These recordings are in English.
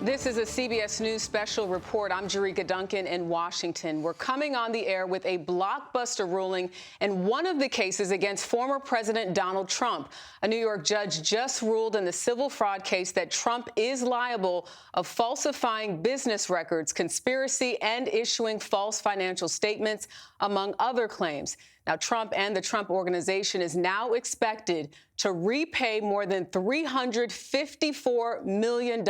This is a CBS News special report. I'm Jericka Duncan in Washington. We're coming on the air with a blockbuster ruling in one of the cases against former President Donald Trump. A New York judge just ruled in the civil fraud case that Trump is liable of falsifying business records, conspiracy, and issuing false financial statements, among other claims. Now, Trump and the Trump Organization is now expected to repay more than $354 million.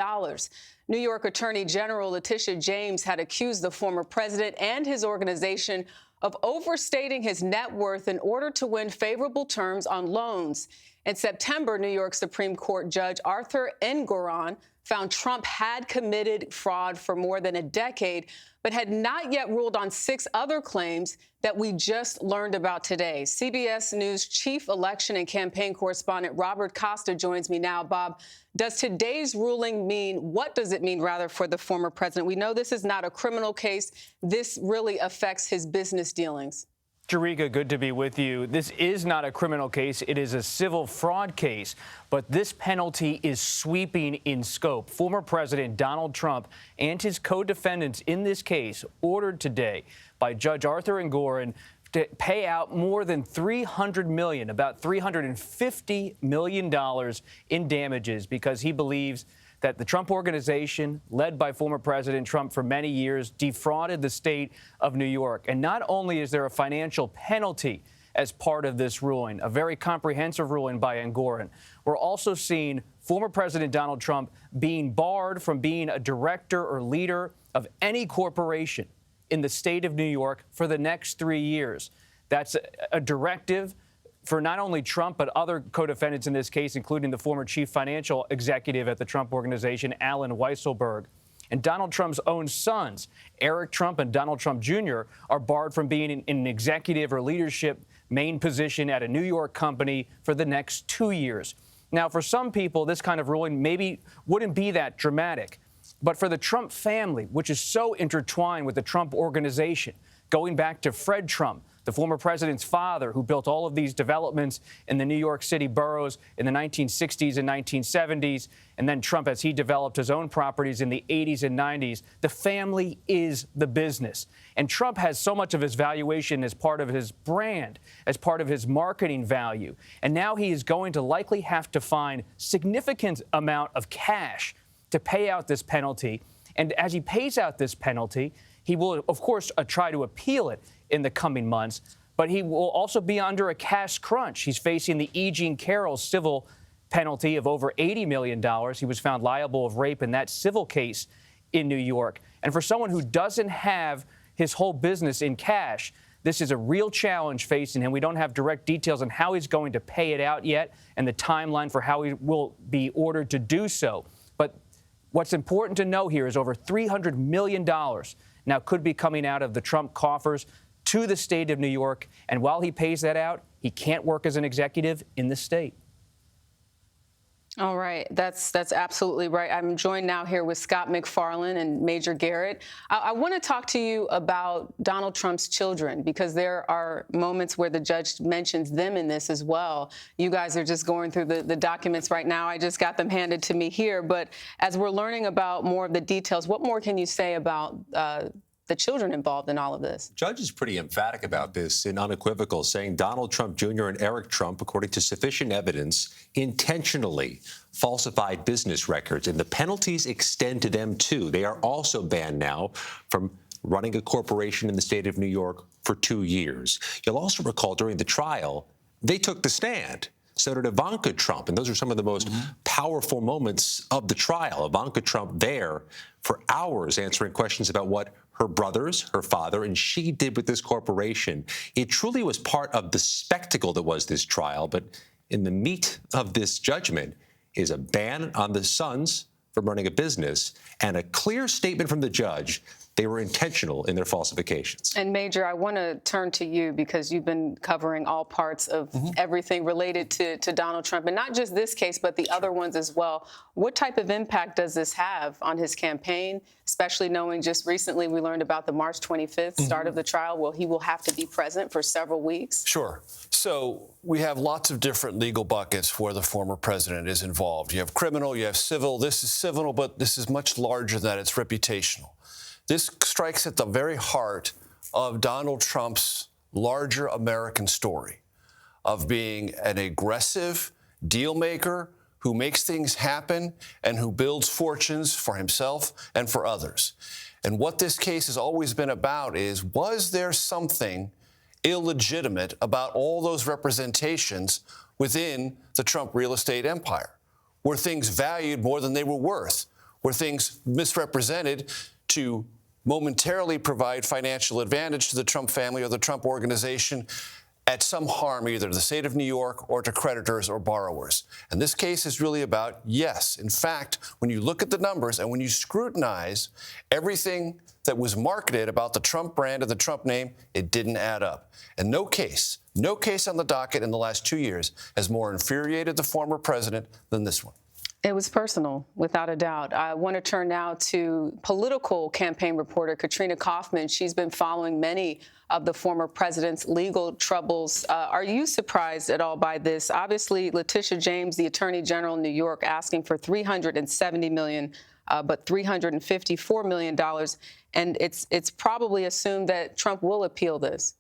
New York Attorney General Letitia James had accused the former president and his organization of overstating his net worth in order to win favorable terms on loans. In September, New York Supreme Court Judge Arthur Engoron found Trump had committed fraud for more than a decade, but had not yet ruled on 6 other claims that we just learned about today. CBS News chief election and campaign correspondent Robert Costa joins me now. Bob, does today's ruling mean, what does it mean, rather, for the former president? We know this is not a criminal case. This really affects his business dealings. Jericka, good to be with you. This is not a criminal case. It is a civil fraud case. But this penalty is sweeping in scope. Former President Donald Trump and his co-defendants in this case ordered today by Judge Arthur Engoron to pay out more than $300 million, about $350 million in damages, because he believes that the Trump Organization, led by former President Trump for many years, defrauded the state of New York. And not only is there a financial penalty as part of this ruling, a very comprehensive ruling by Engoron, we're also seeing former President Donald Trump being barred from being a director or leader of any corporation in the state of New York for the next 3 years. That's a directive for not only Trump, but other co-defendants in this case, including the former chief financial executive at the Trump Organization, Alan Weisselberg. And Donald Trump's own sons, Eric Trump and Donald Trump Jr., are barred from being in an executive or leadership main position at a New York company for the next 2 years. Now, for some people, this kind of ruling maybe wouldn't be that dramatic. But for the Trump family, which is so intertwined with the Trump Organization, going back to Fred Trump, the former president's father, who built all of these developments in the New York City boroughs in the 1960s and 1970s, and then Trump as he developed his own properties in the 80s and 90s. The family is the business. And Trump has so much of his valuation as part of his brand, as part of his marketing value. And now he is going to likely have to find significant amount of cash to pay out this penalty. And as he pays out this penalty, he will, of course, try to appeal it in the coming months, but he will also be under a cash crunch. He's facing the E. Jean Carroll civil penalty of over $80 million. He was found liable of rape in that civil case in New York. And for someone who doesn't have his whole business in cash, this is a real challenge facing him. We don't have direct details on how he's going to pay it out yet and the timeline for how he will be ordered to do so. But what's important to know here is over $300 million now could be coming out of the Trump coffers to the state of New York. And while he pays that out, he can't work as an executive in the state. All right. That's absolutely right. I'm joined now here with Scott McFarland and Major Garrett. I want to talk to you about Donald Trump's children, because there are moments where the judge mentions them in this as well. You guys are just going through the documents right now. I just got them handed to me here. But as we're learning about more of the details, what more can you say about the children involved in all of this? The judge is pretty emphatic about this and unequivocal, saying Donald Trump Jr. and Eric Trump, according to sufficient evidence, intentionally falsified business records, and the penalties extend to them, too. They are also banned now from running a corporation in the state of New York for 2 years. You'll also recall during the trial, they took the stand. So did Ivanka Trump, and those are some of the most powerful moments of the trial. Ivanka Trump there for hours answering questions about what her brothers, her father, and she did with this corporation. It truly was part of the spectacle that was this trial, but in the meat of this judgment is a ban on the sons from running a business and a clear statement from the judge they were intentional in their falsifications. And Major, I want to turn to you because you've been covering all parts of everything related to Donald Trump, and not just this case, but the other ones as well. What type of impact does this have on his campaign, especially knowing just recently we learned about the March 25th start of the trial? Well, he will have to be present for several weeks. Sure. So we have lots of different legal buckets where the former president is involved. You have criminal, you have civil. This is civil, but this is much larger than that. It's reputational. This strikes at the very heart of Donald Trump's larger American story of being an aggressive deal maker who makes things happen and who builds fortunes for himself and for others. And what this case has always been about is, was there something illegitimate about all those representations within the Trump real estate empire? Were things valued more than they were worth? Were things misrepresented to momentarily provide financial advantage to the Trump family or the Trump organization at some harm either to the state of New York or to creditors or borrowers? And this case is really about, yes, in fact, when you look at the numbers and when you scrutinize everything that was marketed about the Trump brand and the Trump name, it didn't add up. And no case on the docket in the last 2 years has more infuriated the former president than this one. It was personal, without a doubt. I want to turn now to political campaign reporter Katrina Kaufman. She's been following many of the former president's legal troubles. Are you surprised at all by this? Obviously, Letitia James, the Attorney General in New York, asking for $370 million, but $354 million. And it's probably assumed that Trump will appeal this.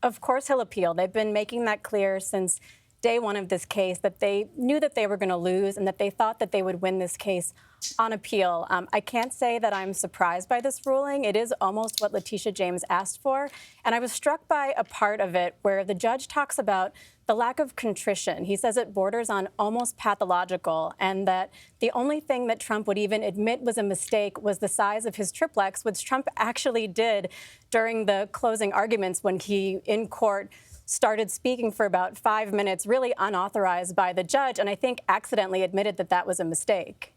Of course he'll appeal. They've been making that clear since day one of this case, that they knew that they were going to lose and that they thought that they would win this case on appeal. I can't say that I'm surprised by this ruling. It is almost what Letitia James asked for. And I was struck by a part of it where the judge talks about the lack of contrition. He says it borders on almost pathological, and that the only thing that Trump would even admit was a mistake was the size of his triplex, which Trump actually did during the closing arguments when he, in court, started speaking for about 5 minutes, really unauthorized by the judge, and I think accidentally admitted that that was a mistake.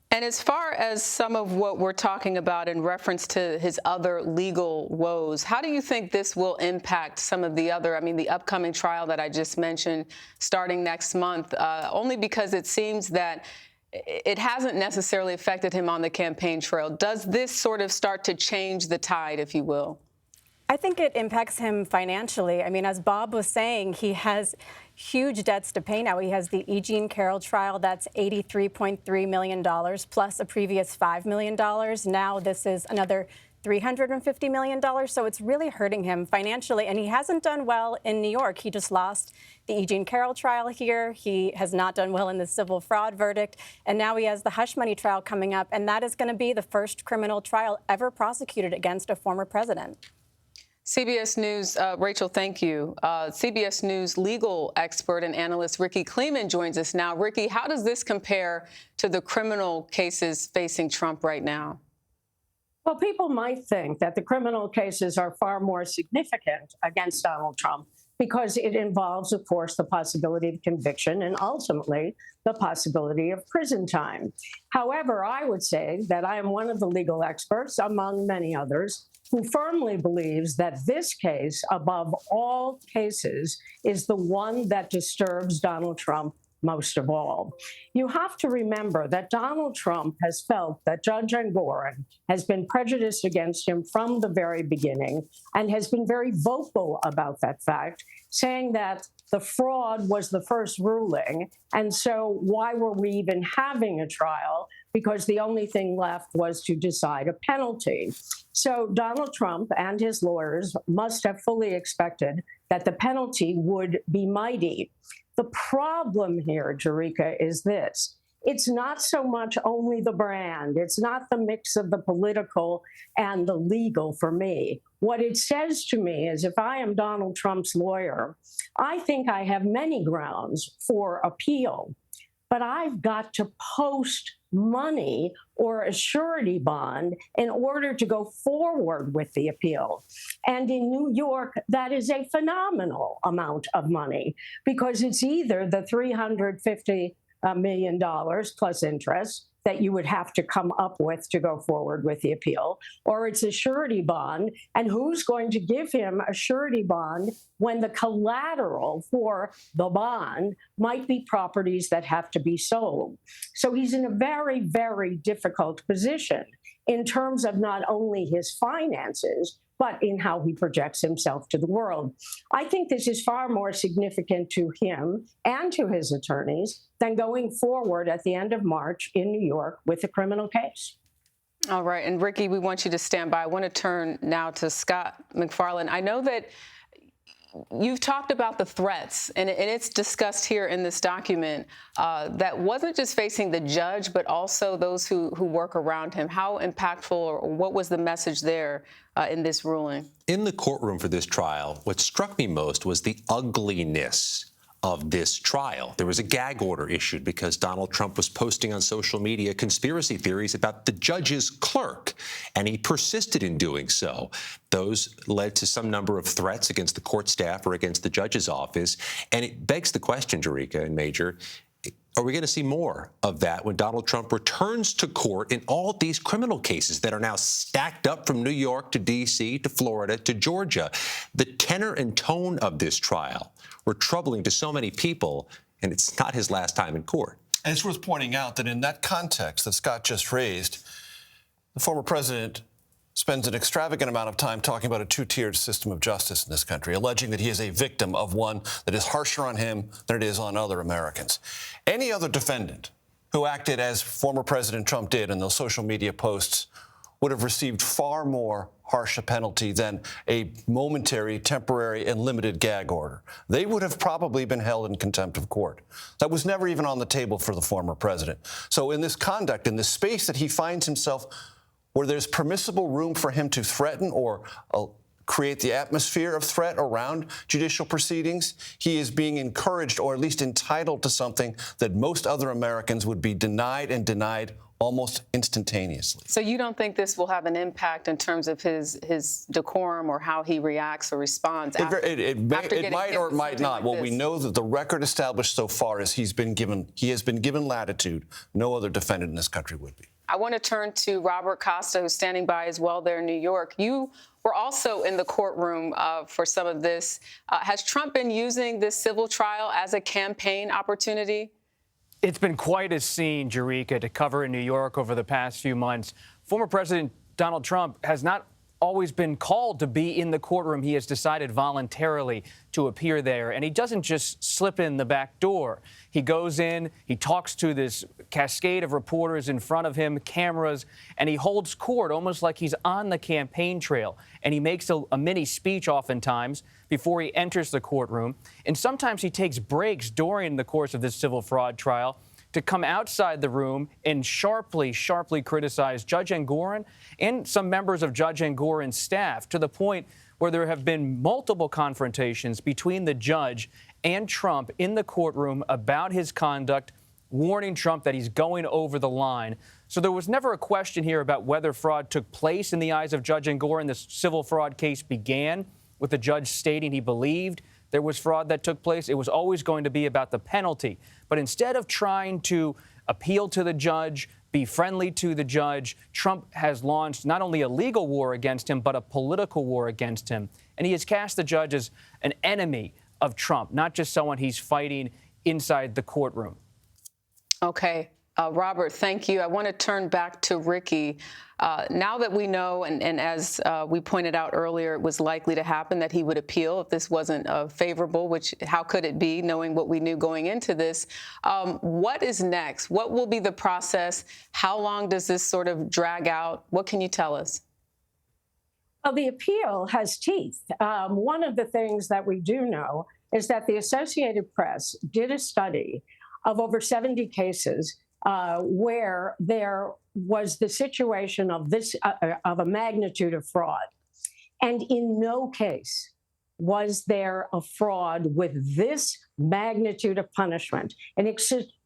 And as far as some of what we're talking about in reference to his other legal woes, how do you think this will impact some of the other, the upcoming trial that I just mentioned starting next month, only because it seems that it hasn't necessarily affected him on the campaign trail. Does this sort of start to change the tide, if you will? I think it impacts him financially. As Bob was saying, he has huge debts to pay now. He has the E. Jean Carroll trial, that's $83.3 million, plus a previous $5 million. Now this is another $350 million. So it's really hurting him financially. And he hasn't done well in New York. He just lost the E. Jean Carroll trial here. He has not done well in the civil fraud verdict. And now he has the hush money trial coming up. And that is going to be the first criminal trial ever prosecuted against a former president. CBS News, Rachel, thank you. CBS News legal expert and analyst Ricky Kleeman joins us now. Ricky, how does this compare to the criminal cases facing Trump right now? Well, people might think that the criminal cases are far more significant against Donald Trump because it involves, of course, the possibility of conviction and ultimately the possibility of prison time. However, I would say that I am one of the legal experts, among many others, who firmly believes that this case, above all cases, is the one that disturbs Donald Trump most of all. You have to remember that Donald Trump has felt that Judge Engoron has been prejudiced against him from the very beginning and has been very vocal about that fact, saying that the fraud was the first ruling, and so why were we even having a trial? Because the only thing left was to decide a penalty. So Donald Trump and his lawyers must have fully expected that the penalty would be mighty. The problem here, Jericka, is this. It's not so much only the brand. It's not the mix of the political and the legal for me. What it says to me is if I am Donald Trump's lawyer, I think I have many grounds for appeal, but I've got to post money or a surety bond in order to go forward with the appeal. And in New York, that is a phenomenal amount of money because it's either the $350 million plus interest, that you would have to come up with to go forward with the appeal, or it's a surety bond. And who's going to give him a surety bond when the collateral for the bond might be properties that have to be sold? So he's in a very, very difficult position in terms of not only his finances, but in how he projects himself to the world. I think this is far more significant to him and to his attorneys than going forward at the end of March in New York with a criminal case. All right. And Ricky, we want you to stand by. I want to turn now to Scott McFarland. I know that you've talked about the threats, and it's discussed here in this document, that wasn't just facing the judge, but also those who work around him. How impactful, or what was the message there in this ruling? In the courtroom for this trial, what struck me most was the ugliness of this trial. There was a gag order issued because Donald Trump was posting on social media conspiracy theories about the judge's clerk, and he persisted in doing so. Those led to some number of threats against the court staff or against the judge's office, and it begs the question, Jericka and Major, are we going to see more of that when Donald Trump returns to court in all these criminal cases that are now stacked up from New York to D.C. to Florida to Georgia? The tenor and tone of this trial were troubling to so many people, and it's not his last time in court. And it's worth pointing out that in that context that Scott just raised, the former president spends an extravagant amount of time talking about a two-tiered system of justice in this country, alleging that he is a victim of one that is harsher on him than it is on other Americans. Any other defendant who acted as former President Trump did in those social media posts would have received far more harsh a penalty than a momentary, temporary, and limited gag order. They would have probably been held in contempt of court. That was never even on the table for the former president. So in this conduct, in this space that he finds himself, where there's permissible room for him to threaten or create the atmosphere of threat around judicial proceedings, he is being encouraged, or at least entitled to something that most other Americans would be denied, and denied almost instantaneously. So you don't think this will have an impact in terms of his decorum or how he reacts or responds? It might or it might not. What we know that the record established so far is he has been given latitude no other defendant in this country would be. I want to turn to Robert Costa, who's standing by as well there in New York. You were also in the courtroom for some of this. Has Trump been using this civil trial as a campaign opportunity? It's been quite a scene, Jericka, to cover in New York over the past few months. Former President Donald Trump has not always been called to be in the courtroom. He has decided voluntarily to appear there, and he doesn't just slip in the back door. He goes in, he talks to this cascade of reporters in front of him, cameras, and he holds court almost like he's on the campaign trail. And he makes a mini speech oftentimes before he enters the courtroom. And sometimes he takes breaks during the course of this civil fraud trial to come outside the room and sharply criticize Judge Engoron and some members of Judge Engoron's staff, to the point where there have been multiple confrontations between the judge and Trump in the courtroom about his conduct, warning Trump that he's going over the line. So there was never a question here about whether fraud took place in the eyes of Judge Engoron. This civil fraud case began with the judge stating he believed there was fraud that took place. It was always going to be about the penalty. But instead of trying to appeal to the judge, be friendly to the judge, Trump has launched not only a legal war against him, but a political war against him. And he has cast the judge as an enemy of Trump, not just someone he's fighting inside the courtroom. Okay. Robert, thank you. I want to turn back to Ricky. Now that we know, and as we pointed out earlier, it was likely to happen that he would appeal if this wasn't favorable, which how could it be, knowing what we knew going into this? What is next? What will be the process? How long does this sort of drag out? What can you tell us? Well, the appeal has teeth. One of the things that we do know is that the Associated Press did a study of over 70 cases where there was the situation of this of a magnitude of fraud, and in no case was there a fraud with this magnitude of punishment, an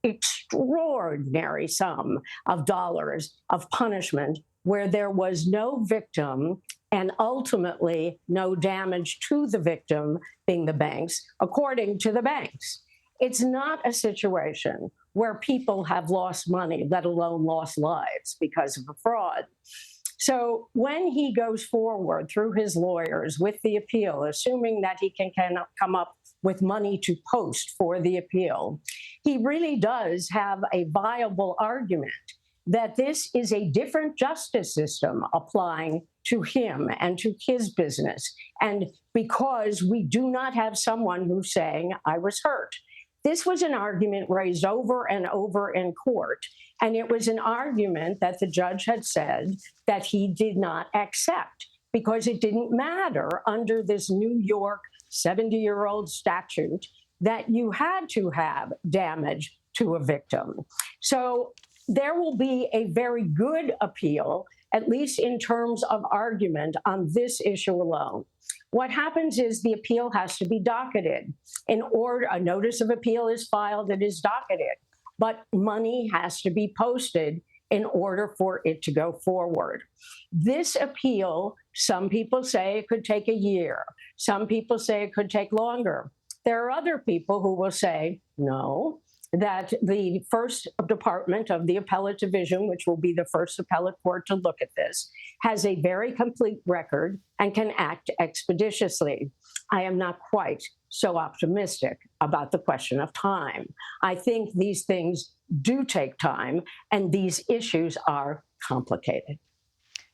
extraordinary sum of dollars of punishment, where there was no victim and ultimately no damage to the victim, being the banks, according to the banks. It's not a situation where people have lost money, let alone lost lives because of a fraud. So when he goes forward through his lawyers with the appeal, assuming that he can come up with money to post for the appeal, he really does have a viable argument that this is a different justice system applying to him and to his business. And because we do not have someone who's saying, I was hurt. This was an argument raised over and over in court. And it was an argument that the judge had said that he did not accept because it didn't matter under this New York 70-year-old statute that you had to have damage to a victim. So there will be a very good appeal, at least in terms of argument, on this issue alone. What happens is the appeal has to be docketed. In order, a notice of appeal is filed, it is docketed, but money has to be posted in order for it to go forward. This appeal, some people say it could take a year. Some people say it could take longer. There are other people who will say, no, that the first department of the appellate division, which will be the first appellate court to look at this, has a very complete record and can act expeditiously. I am not quite so optimistic about the question of time. I think these things do take time, and these issues are complicated.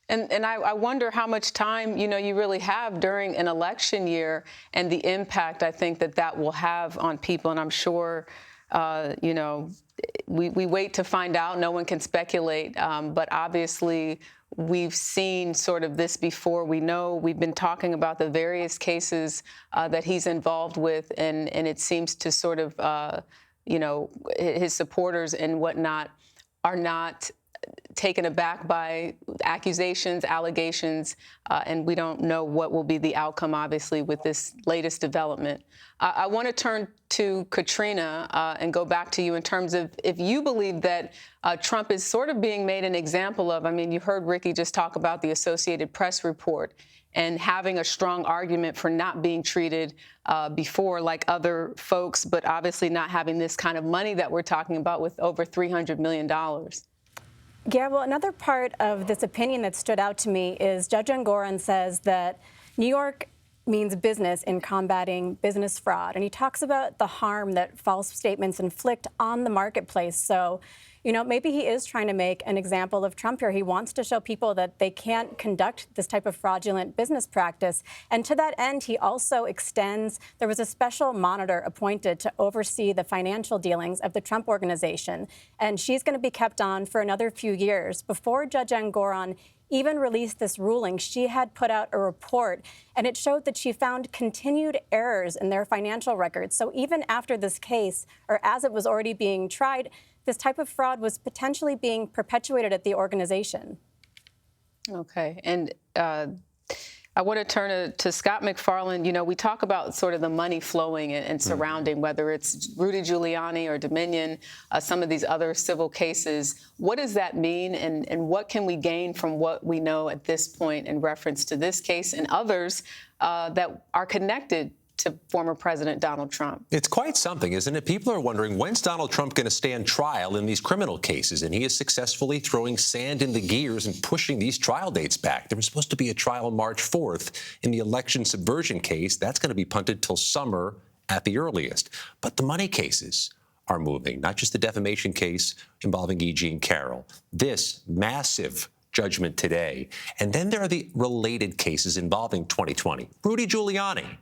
And I wonder how much time, you really have during an election year and the impact I think that will have on people. And I'm sure, we wait to find out. No one can speculate. But obviously, we've seen sort of this before. We know we've been talking about the various cases that he's involved with. And it seems to sort of, his supporters and whatnot are not taken aback by accusations, allegations, and we don't know what will be the outcome, obviously, with this latest development. I want to turn to Katrina and go back to you in terms of if you believe that Trump is sort of being made an example of. I mean, you heard Ricky just talk about the Associated Press report and having a strong argument for not being treated before like other folks, but obviously not having this kind of money that we're talking about with over $300 million. Yeah, well, another part of this opinion that stood out to me is Judge Engoron says that New York means business in combating business fraud. And he talks about the harm that false statements inflict on the marketplace. So, maybe he is trying to make an example of Trump here. He wants to show people that they can't conduct this type of fraudulent business practice. And to that end, he also extends, there was a special monitor appointed to oversee the financial dealings of the Trump Organization. And she's going to be kept on for another few years. Before Judge Engoron even released this ruling, she had put out a report, and it showed that she found continued errors in their financial records. So even after this case, or as it was already being tried, this type of fraud was potentially being perpetuated at the organization. Okay. And I want to turn to Scott MacFarlane. We talk about sort of the money flowing and surrounding, whether it's Rudy Giuliani or Dominion, some of these other civil cases. What does that mean, and what can we gain from what we know at this point in reference to this case and others that are connected to former President Donald Trump? It's quite something, isn't it? People are wondering, when's Donald Trump going to stand trial in these criminal cases? And he is successfully throwing sand in the gears and pushing these trial dates back. There was supposed to be a trial March 4th in the election subversion case. That's going to be punted till summer at the earliest. But the money cases are moving, not just the defamation case involving E. Jean Carroll. This massive judgment today. And then there are the related cases involving 2020. Rudy Giuliani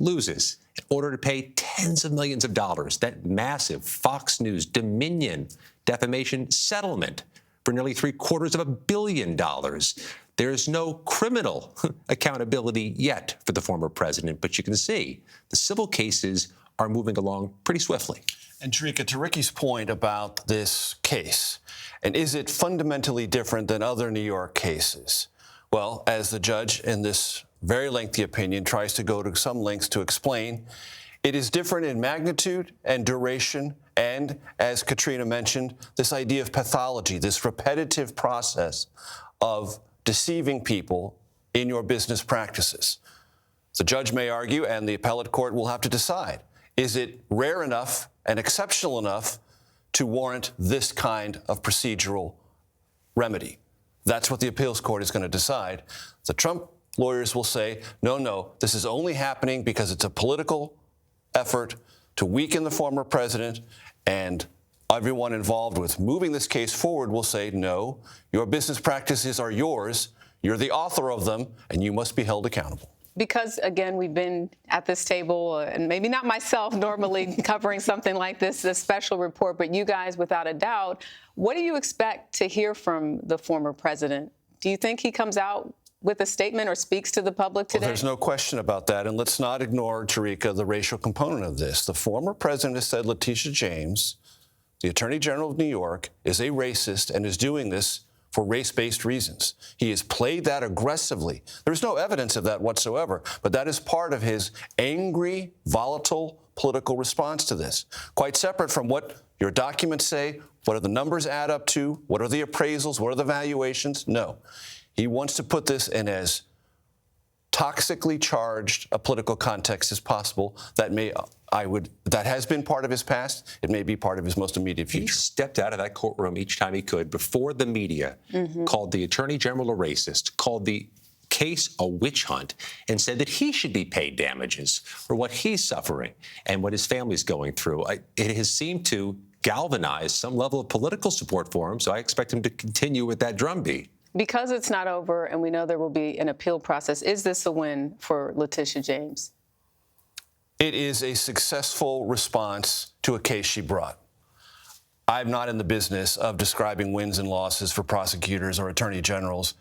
loses in order to pay tens of millions of dollars. That massive Fox News Dominion defamation settlement for nearly $750 million. There's no criminal accountability yet for the former president, but you can see the civil cases are moving along pretty swiftly. And Jericka, to Ricky's point about this case, and is it fundamentally different than other New York cases? Well, as the judge in this very lengthy opinion tries to go to some lengths to explain, it is different in magnitude and duration, and, as Katrina mentioned, this idea of pathology, this repetitive process of deceiving people in your business practices. The judge may argue, and the appellate court will have to decide, is it rare enough and exceptional enough to warrant this kind of procedural remedy. That's what the appeals court is going to decide. The Trump lawyers will say, no, this is only happening because it's a political effort to weaken the former president, and everyone involved with moving this case forward will say, no, your business practices are yours, you're the author of them, and you must be held accountable. Because, again, we've been at this table, and maybe not myself normally covering something like this, a special report, but you guys, without a doubt, what do you expect to hear from the former president? Do you think he comes out with a statement or speaks to the public today? Well, there's no question about that. And let's not ignore, Jericka, the racial component of this. The former president has said Letitia James, the Attorney General of New York, is a racist and is doing this for race-based reasons. He has played that aggressively. There's no evidence of that whatsoever, but that is part of his angry, volatile political response to this. Quite separate from what your documents say, what do the numbers add up to, what are the appraisals, what are the valuations? No. He wants to put this in as toxically charged a political context as possible. That has been part of his past. It may be part of his most immediate future. He stepped out of that courtroom each time he could before the media, called the Attorney General a racist, called the case a witch hunt, and said that he should be paid damages for what he's suffering and what his family's going through. It has seemed to galvanize some level of political support for him, so I expect him to continue with that drumbeat. Because it's not over and we know there will be an appeal process, is this a win for Letitia James? It is a successful response to a case she brought. I'm not in the business of describing wins and losses for prosecutors or attorney generals.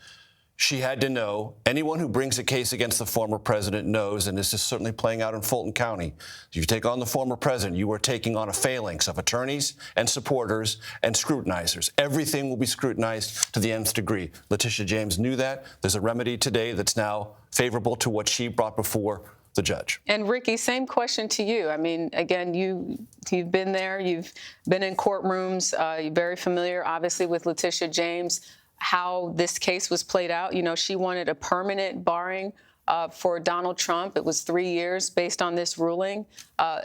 She had to know, anyone who brings a case against the former president knows, and this is certainly playing out in Fulton County, if you take on the former president, you are taking on a phalanx of attorneys and supporters and scrutinizers. Everything will be scrutinized to the nth degree. Letitia James knew that. There's a remedy today that's now favorable to what she brought before the judge. And Ricky, same question to you. I mean, again, you've been there, you've been in courtrooms, you're very familiar, obviously, with Letitia James, how this case was played out. You know, she wanted a permanent barring for Donald Trump. It was 3 years based on this ruling.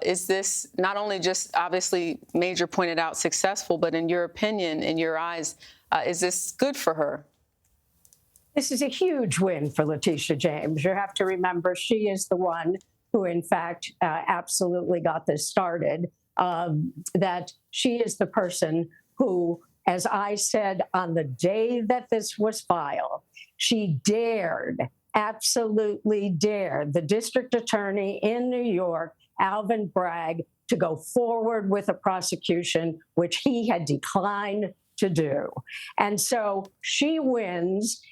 Is this not only just, obviously, Major pointed out, successful, but in your opinion, in your eyes, is this good for her? This is a huge win for Letitia James. You have to remember she is the one who, in fact, absolutely got this started, that she is the person who, as I said on the day that this was filed, she absolutely dared, the district attorney in New York, Alvin Bragg, to go forward with a prosecution, which he had declined to do. And so she wins.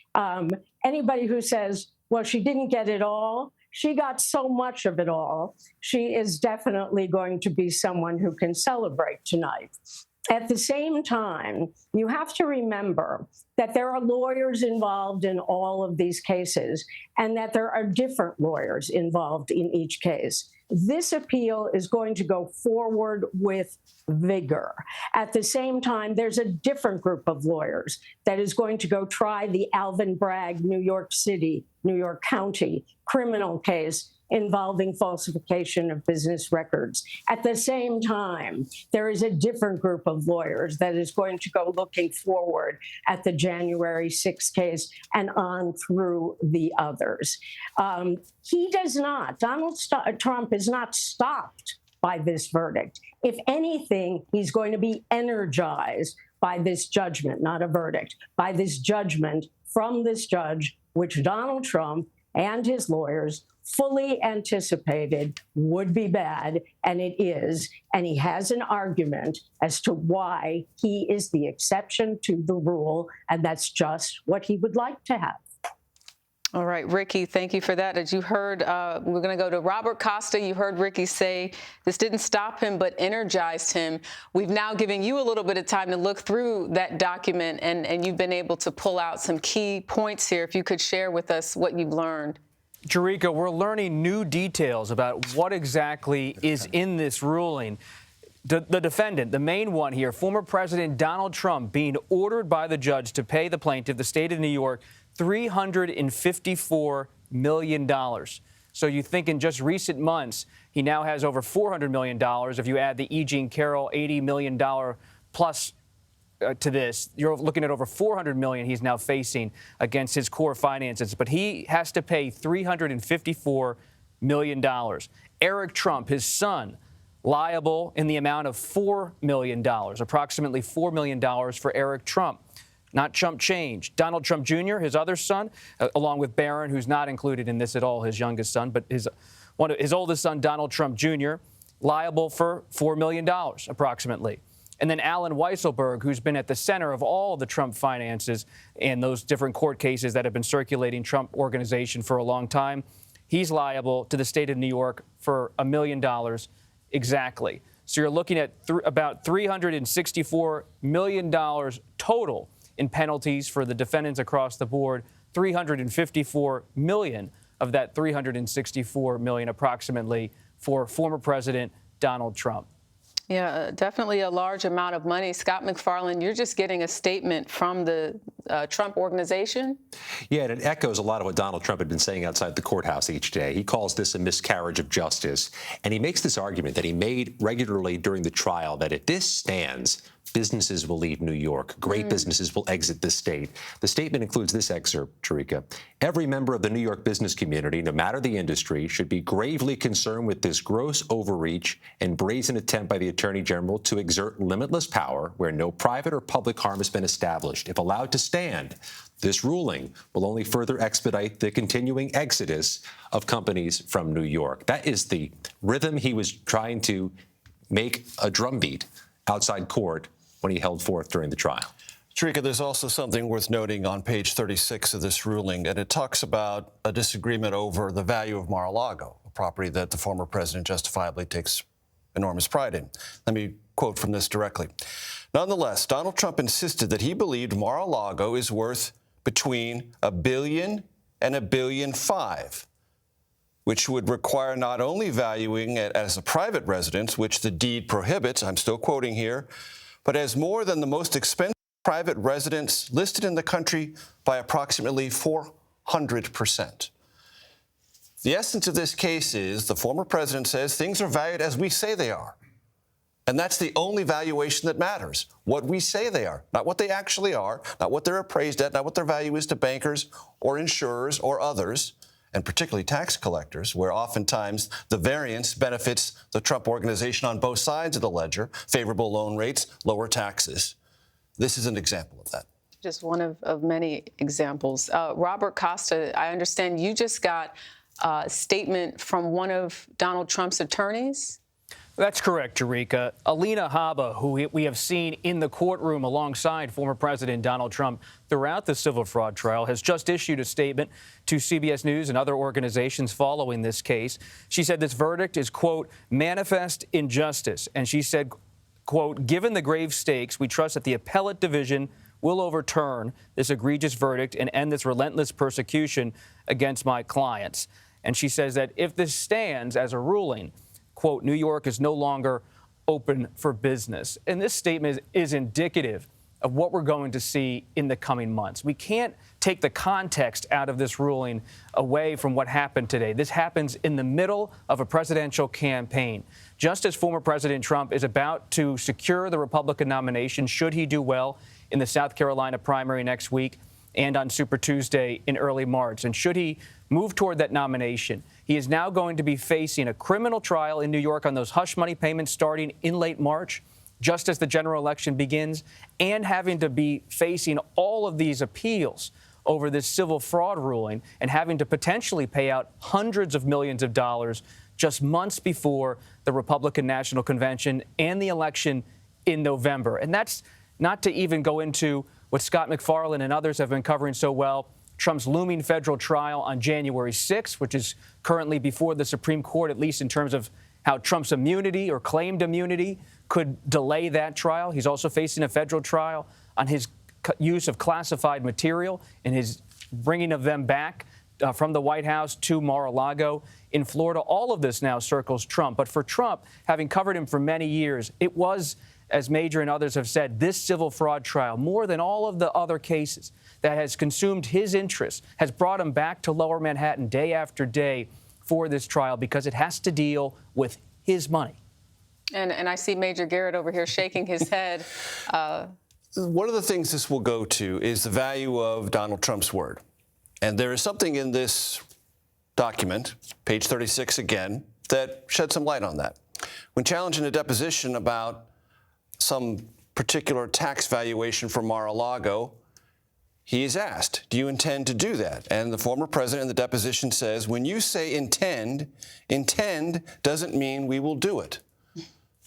Anybody who says, well, she didn't get it all, she got so much of it all, she is definitely going to be someone who can celebrate tonight. At the same time, you have to remember that there are lawyers involved in all of these cases and that there are different lawyers involved in each case. This appeal is going to go forward with vigor. At the same time, there's a different group of lawyers that is going to go try the Alvin Bragg, New York City, New York County criminal case involving falsification of business records. At the same time, there is a different group of lawyers that is going to go looking forward at the January 6th case and on through the others. Donald Trump is not stopped by this verdict. If anything, he's going to be energized by this judgment, not a verdict, by this judgment from this judge, which Donald Trump and his lawyers fully anticipated would be bad, and it is. And he has an argument as to why he is the exception to the rule, and that's just what he would like to have. All right, Ricky, thank you for that. As you heard, we're going to go to Robert Costa. You heard Ricky say this didn't stop him, but energized him. We've now given you a little bit of time to look through that document, and you've been able to pull out some key points here. If you could share with us what you've learned. Jericka, we're learning new details about what exactly is in this ruling. The defendant, the main one here, former President Donald Trump, being ordered by the judge to pay the plaintiff, the state of New York, $354 million. So you think in just recent months, he now has over $400 million if you add the E. Jean Carroll $80 million plus to this, you're looking at over $400 million he's now facing against his core finances, but he has to pay $354 million. Eric Trump, his son, liable in the amount of $4 million, approximately $4 million for Eric Trump. Not chump change. Donald Trump Jr., his other son, along with Barron, who's not included in this at all, his youngest son, but his oldest son, Donald Trump Jr., liable for $4 million, approximately. And then Alan Weisselberg, who's been at the center of all of the Trump finances and those different court cases that have been circulating Trump Organization for a long time, he's liable to the state of New York for $1 million exactly. So you're looking at about $364 million total in penalties for the defendants across the board. $354 million of that $364 million approximately for former President Donald Trump. Yeah, definitely a large amount of money. Scott McFarland, you're just getting a statement from the Trump Organization? Yeah, and it echoes a lot of what Donald Trump had been saying outside the courthouse each day. He calls this a miscarriage of justice. And he makes this argument that he made regularly during the trial that if this stands, businesses will leave New York. Great businesses will exit the state. The statement includes this excerpt, Jericka. Every member of the New York business community, no matter the industry, should be gravely concerned with this gross overreach and brazen attempt by the Attorney General to exert limitless power where no private or public harm has been established. If allowed to stand, this ruling will only further expedite the continuing exodus of companies from New York. That is the rhythm he was trying to make a drumbeat outside court when he held forth during the trial. Jericka, there's also something worth noting on page 36 of this ruling, and it talks about a disagreement over the value of Mar-a-Lago, a property that the former president justifiably takes enormous pride in. Let me quote from this directly. Nonetheless, Donald Trump insisted that he believed Mar-a-Lago is worth between $1 billion and $1.5 billion, which would require not only valuing it as a private residence, which the deed prohibits, I'm still quoting here, but as more than the most expensive private residence listed in the country by approximately 400%. The essence of this case is the former president says things are valued as we say they are. And that's the only valuation that matters, what we say they are, not what they actually are, not what they're appraised at, not what their value is to bankers or insurers or others, and particularly tax collectors, where oftentimes the variance benefits the Trump Organization on both sides of the ledger, favorable loan rates, lower taxes. This is an example of that. Just one of many examples. Robert Costa, I understand you just got a statement from one of Donald Trump's attorneys? That's correct, Jericka. Alina Habba, who we have seen in the courtroom alongside former President Donald Trump throughout the civil fraud trial, has just issued a statement to CBS News and other organizations following this case. She said this verdict is, quote, manifest injustice. And she said, quote, given the grave stakes, we trust that the appellate division will overturn this egregious verdict and end this relentless persecution against my clients. And she says that if this stands as a ruling, quote, New York is no longer open for business. And this statement is indicative of what we're going to see in the coming months. We can't take the context out of this ruling away from what happened today. This happens in the middle of a presidential campaign. Just as former President Trump is about to secure the Republican nomination, should he do well in the South Carolina primary next week and on Super Tuesday in early March, and should he move toward that nomination, he is now going to be facing a criminal trial in New York on those hush money payments starting in late March, just as the general election begins, and having to be facing all of these appeals over this civil fraud ruling and having to potentially pay out hundreds of millions of dollars just months before the Republican National Convention and the election in November. And that's not to even go into what Scott McFarland and others have been covering so well, Trump's looming federal trial on January 6th, which is currently before the Supreme Court, at least in terms of how Trump's immunity or claimed immunity could delay that trial. He's also facing a federal trial on his use of classified material and his bringing of them back from the White House to Mar-a-Lago in Florida. All of this now circles Trump. But for Trump, having covered him for many years, it was, as Major and others have said, this civil fraud trial, more than all of the other cases that has consumed his interests, has brought him back to Lower Manhattan day after day for this trial because it has to deal with his money. And I see Major Garrett over here shaking his head. One of the things this will go to is the value of Donald Trump's word. And there is something in this document, page 36 again, that sheds some light on that. When challenged in a deposition about some particular tax valuation for Mar-a-Lago, he is asked, do you intend to do that? And the former president in the deposition says, when you say intend doesn't mean we will do it.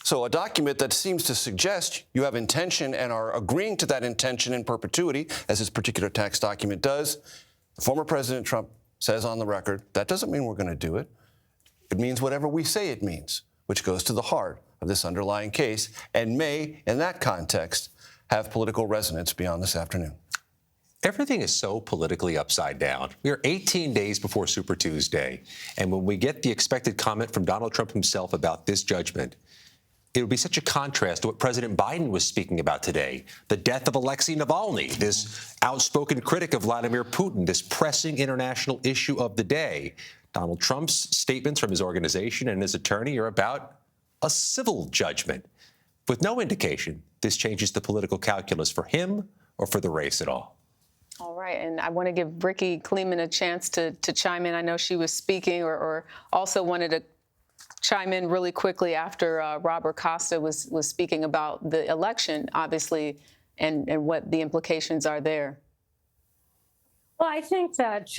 So a document that seems to suggest you have intention and are agreeing to that intention in perpetuity, as this particular tax document does, former President Trump says on the record, that doesn't mean we're going to do it. It means whatever we say it means, which goes to the heart of this underlying case and may, in that context, have political resonance beyond this afternoon. Everything is so politically upside down. We are 18 days before Super Tuesday, and when we get the expected comment from Donald Trump himself about this judgment, it would be such a contrast to what President Biden was speaking about today, the death of Alexei Navalny, this outspoken critic of Vladimir Putin, this pressing international issue of the day. Donald Trump's statements from his organization and his attorney are about a civil judgment, with no indication this changes the political calculus for him or for the race at all. All right, and I want to give Ricky Kleeman a chance to chime in. I know she was speaking or also wanted to chime in really quickly after Robert Costa was speaking about the election, obviously, and what the implications are there. Well, I think that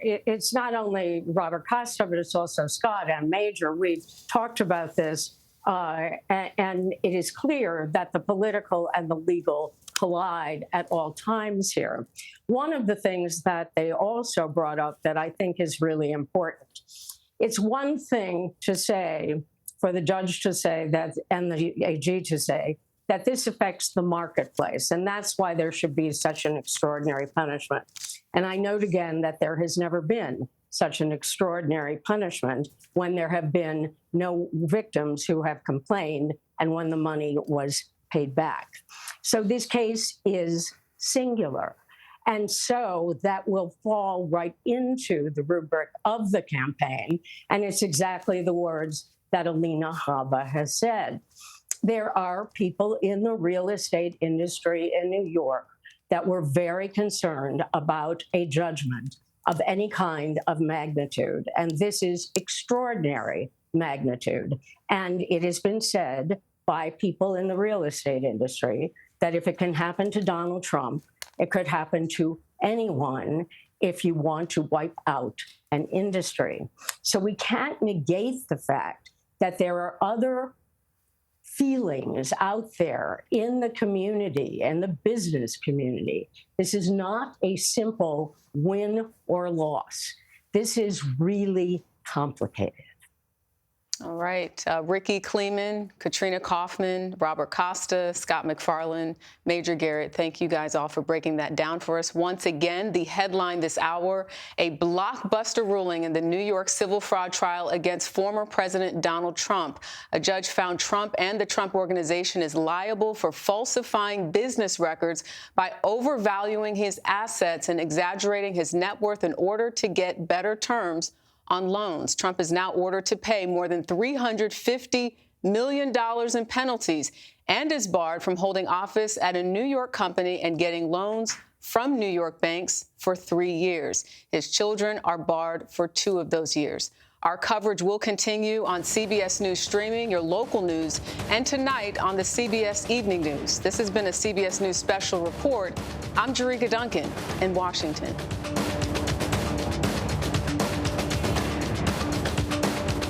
it's not only Robert Costa, but it's also Scott and Major. We've talked about this, and it is clear that the political and the legal collide at all times here. One of the things that they also brought up that I think is really important, it's one thing to say, for the judge to say that, and the AG to say, that this affects the marketplace, and that's why there should be such an extraordinary punishment. And I note again that there has never been such an extraordinary punishment when there have been no victims who have complained and when the money was paid back. So this case is singular. And so that will fall right into the rubric of the campaign. And it's exactly the words that Alina Habba has said. There are people in the real estate industry in New York that were very concerned about a judgment of any kind of magnitude. And this is extraordinary magnitude. And it has been said by people in the real estate industry that if it can happen to Donald Trump, it could happen to anyone if you want to wipe out an industry. So we can't negate the fact that there are other feelings out there in the community and the business community. This is not a simple win or loss. This is really complicated. All right. Ricky Kleeman, Katrina Kaufman, Robert Costa, Scott McFarland, Major Garrett, thank you guys all for breaking that down for us. Once again, the headline this hour, a blockbuster ruling in the New York civil fraud trial against former President Donald Trump. A judge found Trump and the Trump Organization is liable for falsifying business records by overvaluing his assets and exaggerating his net worth in order to get better terms on loans. Trump is now ordered to pay more than $350 million in penalties and is barred from holding office at a New York company and getting loans from New York banks for 3 years. His children are barred for 2 of those years. Our coverage will continue on CBS News Streaming, your local news, and tonight on the CBS Evening News. This has been a CBS News Special Report. I'm Jericka Duncan in Washington.